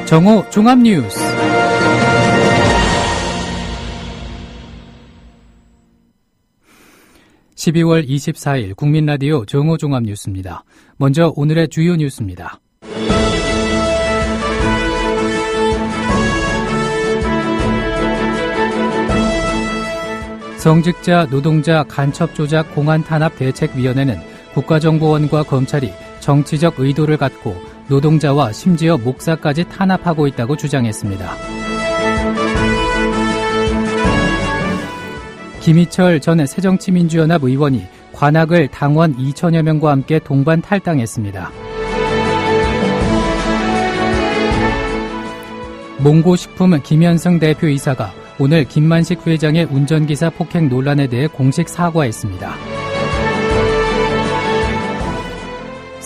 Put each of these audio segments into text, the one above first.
정오 종합뉴스. (12월 24일) 국민라디오 정오 종합뉴스입니다. 먼저 오늘의 주요 뉴스입니다. 성직자, 노동자 간첩 조작 공안 탄압 대책위원회는 국가정보원과 검찰이 정치적 의도를 갖고 노동자와 심지어 목사까지 탄압하고 있다고 주장했습니다. 김희철 전 새정치민주연합 의원이 관악을 당원 2천여 명과 함께 동반 탈당했습니다. 몽고식품 김현승 대표이사가 오늘 김만식 회장의 운전기사 폭행 논란에 대해 공식 사과했습니다.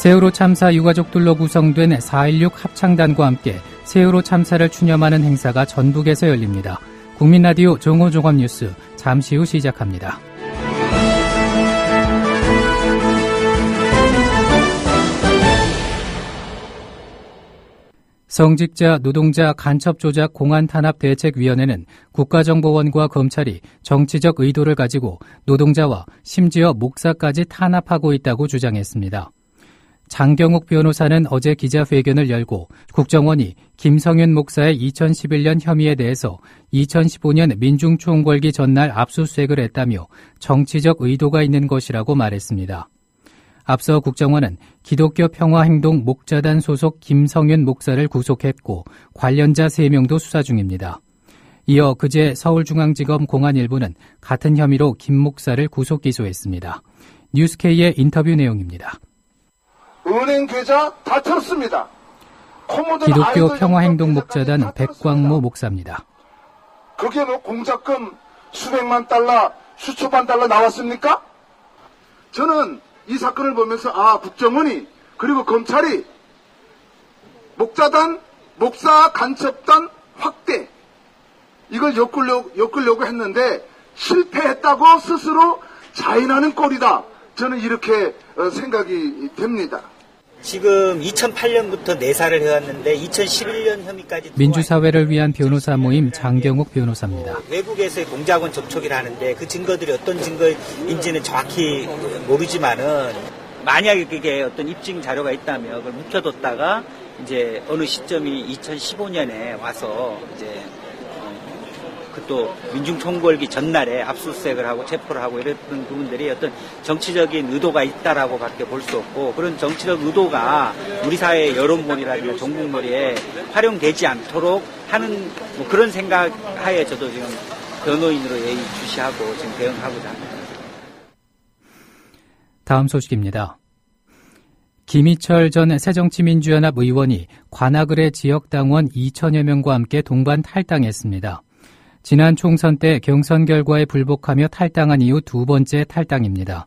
세월호 참사 유가족들로 구성된 4.16 합창단과 함께 세월호 참사를 추념하는 행사가 전북에서 열립니다. 국민라디오 정오 종합뉴스 잠시 후 시작합니다. 성직자, 노동자 간첩 조작 공안 탄압 대책위원회는 국가정보원과 검찰이 정치적 의도를 가지고 노동자와 심지어 목사까지 탄압하고 있다고 주장했습니다. 장경욱 변호사는 어제 기자회견을 열고 국정원이 김성윤 목사의 2011년 혐의에 대해서 2015년 민중총궐기 전날 압수수색을 했다며 정치적 의도가 있는 것이라고 말했습니다. 앞서 국정원은 기독교 평화행동 목자단 소속 김성윤 목사를 구속했고 관련자 3명도 수사 중입니다. 이어 그제 서울중앙지검 공안일부는 같은 혐의로 김 목사를 구속 기소했습니다. 뉴스K의 인터뷰 내용입니다. 은행 계좌 다 털었습니다. 기독교 평화행동 목자단 백광모 목사입니다. 그게 뭐 공작금 수백만 달러, 수천만 달러 나왔습니까? 저는 이 사건을 보면서 국정원이 그리고 검찰이 목자단, 목사 간첩단 확대 이걸 엮으려고 했는데 실패했다고 스스로 자인하는 꼴이다. 저는 이렇게 생각이 됩니다. 지금 2008년부터 내사를 해왔는데 2011년 혐의까지 민주사회를 위한 변호사 모임 장경욱 변호사입니다. 외국에서의 공작원 접촉을 하는데 그 증거들이 어떤 증거인지는 정확히 모르지만은 만약에 그게 어떤 입증 자료가 있다면 그걸 묵혀뒀다가 이제 어느 시점이 2015년에 와서 이제 또 민중총궐기 전날에 압수수색을 하고 체포를 하고 이랬던 부분들이 어떤 정치적인 의도가 있다라고 밖에 볼 수 없고 그런 정치적 의도가 우리 사회의 여론몰이라든가 종북몰이에 활용되지 않도록 하는 뭐 그런 생각 하에 저도 지금 변호인으로 예의주시하고 지금 대응하고자 합니다. 다음 소식입니다. 김희철 전 새정치민주연합 의원이 관악을의 지역당원 2천여 명과 함께 동반 탈당했습니다. 지난 총선 때 경선 결과에 불복하며 탈당한 이후 두 번째 탈당입니다.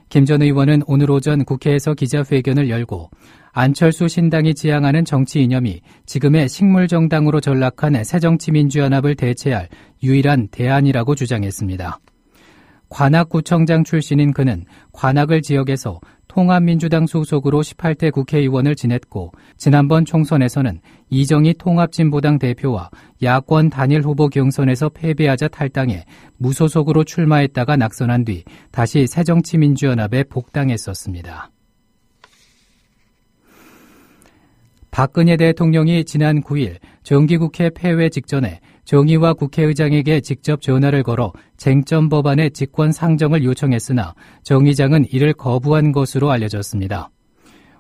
김 전 의원은 오늘 오전 국회에서 기자회견을 열고 안철수 신당이 지향하는 정치 이념이 지금의 식물정당으로 전락한 새정치민주연합을 대체할 유일한 대안이라고 주장했습니다. 관악구청장 출신인 그는 관악을 지역에서 통합민주당 소속으로 18대 국회의원을 지냈고 지난번 총선에서는 이정희 통합진보당 대표와 야권 단일 후보 경선에서 패배하자 탈당해 무소속으로 출마했다가 낙선한 뒤 다시 새정치민주연합에 복당했었습니다. 박근혜 대통령이 지난 9일 정기국회 폐회 직전에 정의와 국회의장에게 직접 전화를 걸어 쟁점 법안의 직권 상정을 요청했으나 정 의장은 이를 거부한 것으로 알려졌습니다.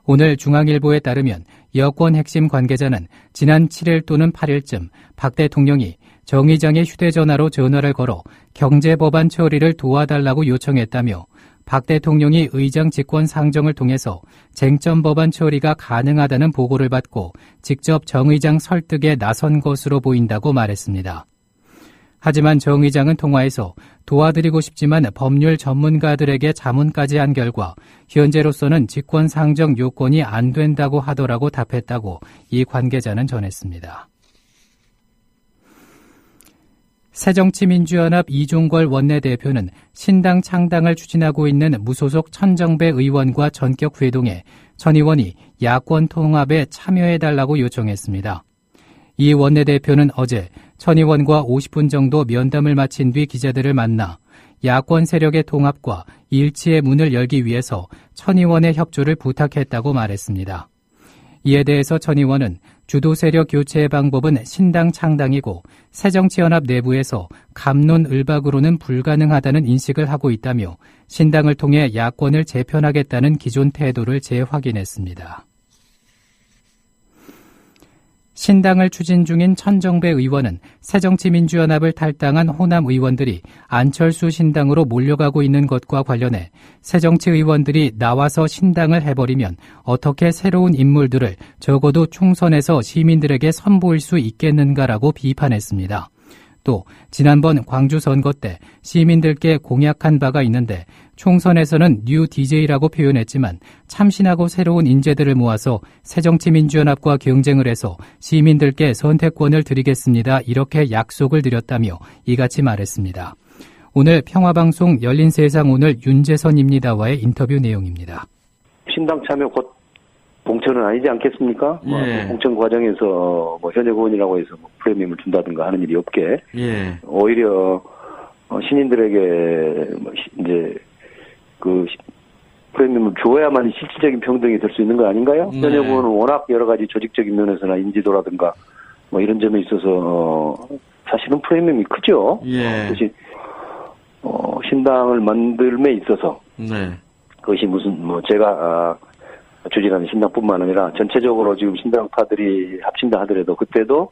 오늘 중앙일보에 따르면 여권 핵심 관계자는 지난 7일 또는 8일쯤 박 대통령이 정 의장의 휴대전화로 전화를 걸어 경제법안 처리를 도와달라고 요청했다며 박 대통령이 의장 직권 상정을 통해서 쟁점 법안 처리가 가능하다는 보고를 받고 직접 정 의장 설득에 나선 것으로 보인다고 말했습니다. 하지만 정 의장은 통화에서 도와드리고 싶지만 법률 전문가들에게 자문까지 한 결과 현재로서는 직권 상정 요건이 안 된다고 하더라고 답했다고 이 관계자는 전했습니다. 새정치민주연합 이종걸 원내대표는 신당 창당을 추진하고 있는 무소속 천정배 의원과 전격 회동해 전 의원이 야권 통합에 참여해달라고 요청했습니다. 이 원내대표는 어제 천 의원과 50분 정도 면담을 마친 뒤 기자들을 만나 야권 세력의 통합과 일치의 문을 열기 위해서 천 의원의 협조를 부탁했다고 말했습니다. 이에 대해서 천 의원은 주도 세력 교체의 방법은 신당 창당이고 새정치연합 내부에서 갑론을박으로는 불가능하다는 인식을 하고 있다며 신당을 통해 야권을 재편하겠다는 기존 태도를 재확인했습니다. 신당을 추진 중인 천정배 의원은 새정치민주연합을 탈당한 호남 의원들이 안철수 신당으로 몰려가고 있는 것과 관련해 새정치 의원들이 나와서 신당을 해버리면 어떻게 새로운 인물들을 적어도 총선에서 시민들에게 선보일 수 있겠는가라고 비판했습니다. 또 지난번 광주 선거 때 시민들께 공약한 바가 있는데 총선에서는 뉴 DJ라고 표현했지만 참신하고 새로운 인재들을 모아서 새정치민주연합과 경쟁을 해서 시민들께 선택권을 드리겠습니다. 이렇게 약속을 드렸다며 이같이 말했습니다. 오늘 평화방송 열린세상 오늘 윤재선입니다와의 인터뷰 내용입니다. 신당 참여 곧 공천은 아니지 않겠습니까? 예. 공천 과정에서 현역 의원이라고 해서 프리미엄을 준다든가 하는 일이 없게 오히려 신인들에게 이제 그 프리미엄을 줘야만 실질적인 평등이 될 수 있는 거 아닌가요? 현역 의원은 워낙 여러 가지 조직적인 면에서나 인지도라든가 이런 점에 있어서 사실은 프리미엄이 크죠. 그것이 신당을 만들m에 있어서 그것이 무슨 제가 추진하는 신당뿐만 아니라 전체적으로 지금 신당파들이 합친다 하더라도 그때도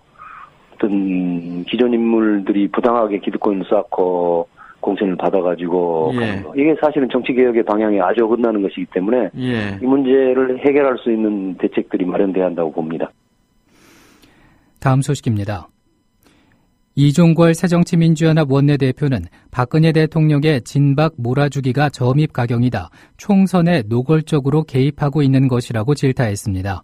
어떤 기존 인물들이 부당하게 기득권을 쌓고 공천을 받아가지고 이게 사실은 정치개혁의 방향에 아주 어긋나는 것이기 때문에 이 문제를 해결할 수 있는 대책들이 마련돼야 한다고 봅니다. 다음 소식입니다. 이종걸 새정치민주연합 원내대표는 박근혜 대통령의 진박 몰아주기가 점입 가경이다. 총선에 노골적으로 개입하고 있는 것이라고 질타했습니다.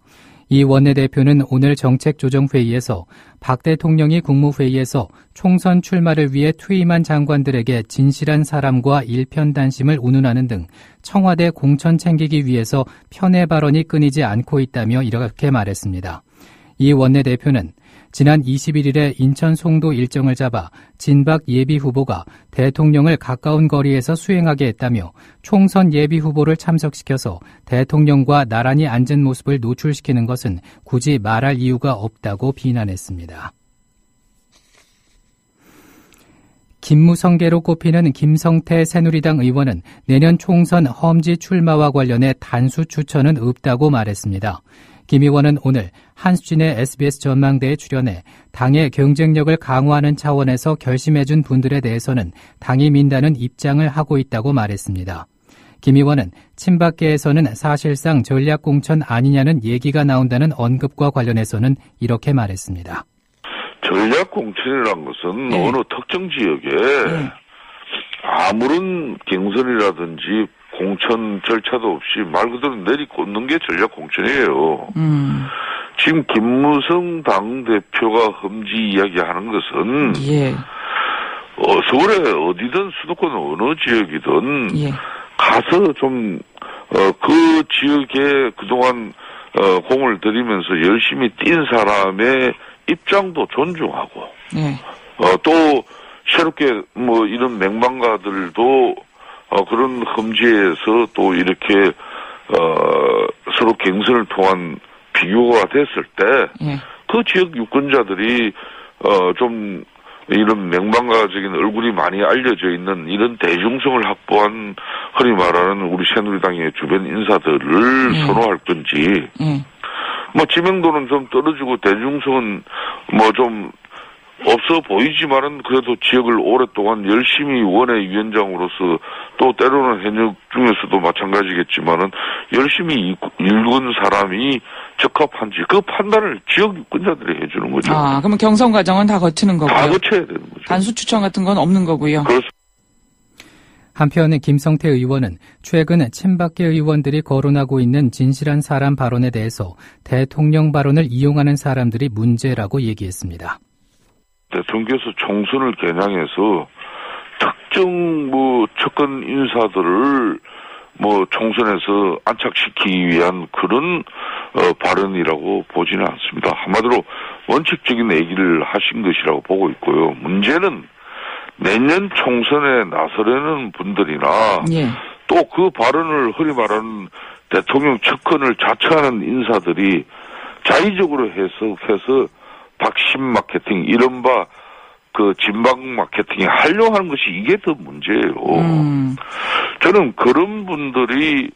이 원내대표는 오늘 정책조정회의에서 박 대통령이 국무회의에서 총선 출마를 위해 퇴임한 장관들에게 진실한 사람과 일편단심을 운운하는 등 청와대 공천 챙기기 위해서 편애 발언이 끊이지 않고 있다며 이렇게 말했습니다. 이 원내대표는 지난 21일에 인천 송도 일정을 잡아 진박 예비후보가 대통령을 가까운 거리에서 수행하게 했다며 총선 예비후보를 참석시켜서 대통령과 나란히 앉은 모습을 노출시키는 것은 굳이 말할 이유가 없다고 비난했습니다. 김무성계로 꼽히는 김성태 새누리당 의원은 내년 총선 험지 출마와 관련해 단수 추천은 없다고 말했습니다. 김 의원은 오늘 한수진의 SBS 전망대에 출연해 당의 경쟁력을 강화하는 차원에서 결심해준 분들에 대해서는 당이 민다는 입장을 하고 있다고 말했습니다. 김 의원은 친박계에서는 사실상 전략공천 아니냐는 얘기가 나온다는 언급과 관련해서는 이렇게 말했습니다. 전략공천이란 것은 어느 특정 지역에 아무런 경선이라든지 공천 절차도 없이 말 그대로 내리꽂는 게 전략공천이에요. 지금 김무성 당대표가 험지 이야기하는 것은 서울에 어디든 수도권 어느 지역이든 가서 좀 그 지역에 그동안 공을 들이면서 열심히 뛴 사람의 입장도 존중하고 또 새롭게 이런 맹망가들도 그런 험지에서 또 이렇게 서로 경선을 통한 비교가 됐을 때 그 지역 유권자들이 좀 이런 맹망가적인 얼굴이 많이 알려져 있는 이런 대중성을 확보한 흔히 말하는 우리 새누리당의 주변 인사들을 선호할 건지 지명도는 좀 떨어지고 대중성은 좀 없어 보이지만은 그래도 지역을 오랫동안 열심히 원외위원장으로서 또 때로는 현역 중에서도 마찬가지겠지만은 열심히 일군 사람이 적합한지 그 판단을 지역 유권자들이 해주는 거죠. 그러면 경선 과정은 다 거치는 거고요. 다 거쳐야 되는 거죠. 단수 추천 같은 건 없는 거고요. 그렇습니다. 한편 김성태 의원은 최근 친박계 의원들이 거론하고 있는 진실한 사람 발언에 대해서 대통령 발언을 이용하는 사람들이 문제라고 얘기했습니다. 대통령께서 총선을 겨냥해서 특정 측근 인사들을 총선에서 안착시키기 위한 그런 발언이라고 보지는 않습니다. 한마디로 원칙적인 얘기를 하신 것이라고 보고 있고요. 문제는 내년 총선에 나서려는 분들이나 예. 또 그 발언을 흔히 말하는 대통령 측근을 자처하는 인사들이 자의적으로 해석해서 박심 마케팅, 이른바 그 진방 마케팅이 하려고 하는 것이 이게 더 문제예요. 저는 그런 분들이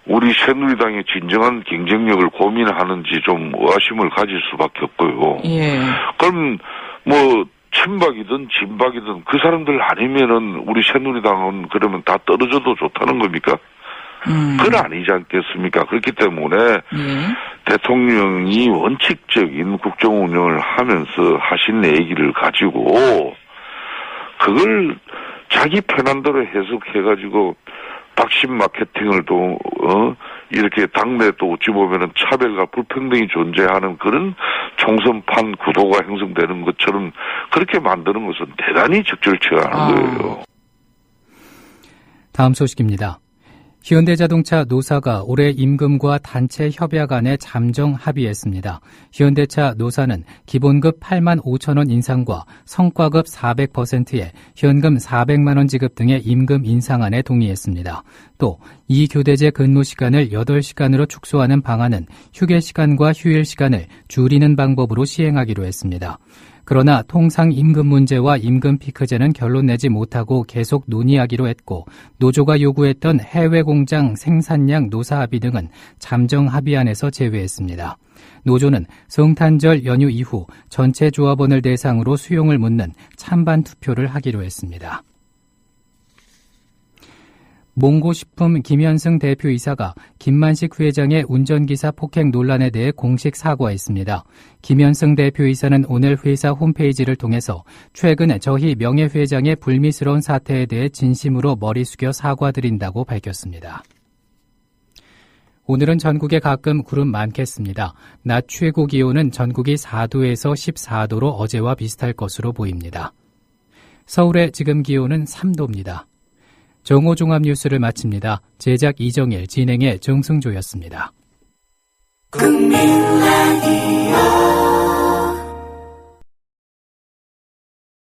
우리 새누리당의 진정한 경쟁력을 고민하는지 좀 의아심을 가질 수밖에 없고요. 예. 그럼 뭐 친박이든 진박이든 그 사람들 아니면은 우리 새누리당은 그러면 다 떨어져도 좋다는 겁니까? 그건 아니지 않겠습니까? 그렇기 때문에 대통령이 원칙적인 국정 운영을 하면서 하신 얘기를 가지고 그걸 자기 편한대로 해석해가지고 박심 마케팅을 또 이렇게 당내 또 어찌 보면은 차별과 불평등이 존재하는 그런 총선판 구도가 형성되는 것처럼 그렇게 만드는 것은 대단히 적절치 않은 거예요. 다음 소식입니다. 현대자동차 노사가 올해 임금과 단체 협약 안에 잠정 합의했습니다. 현대차 노사는 기본급 8만 5천 원 인상과 성과급 400%에 현금 400만 원 지급 등의 임금 인상안에 동의했습니다. 또 이 교대제 근무 시간을 8시간으로 축소하는 방안은 휴게 시간과 휴일 시간을 줄이는 방법으로 시행하기로 했습니다. 그러나 통상 임금 문제와 임금 피크제는 결론 내지 못하고 계속 논의하기로 했고 노조가 요구했던 해외 공장 생산량 노사 합의 등은 잠정 합의안에서 제외했습니다. 노조는 성탄절 연휴 이후 전체 조합원을 대상으로 수용을 묻는 찬반 투표를 하기로 했습니다. 몽고식품 김현승 대표이사가 김만식 회장의 운전기사 폭행 논란에 대해 공식 사과했습니다. 김현승 대표이사는 오늘 회사 홈페이지를 통해서 최근 저희 명예회장의 불미스러운 사태에 대해 진심으로 머리 숙여 사과드린다고 밝혔습니다. 오늘은 전국에 가끔 구름 많겠습니다. 낮 최고 기온은 전국이 4도에서 14도로 어제와 비슷할 것으로 보입니다. 서울의 지금 기온은 3도입니다. 정오종합뉴스를 마칩니다. 제작 이정일, 진행의 정승조였습니다. 국민라디오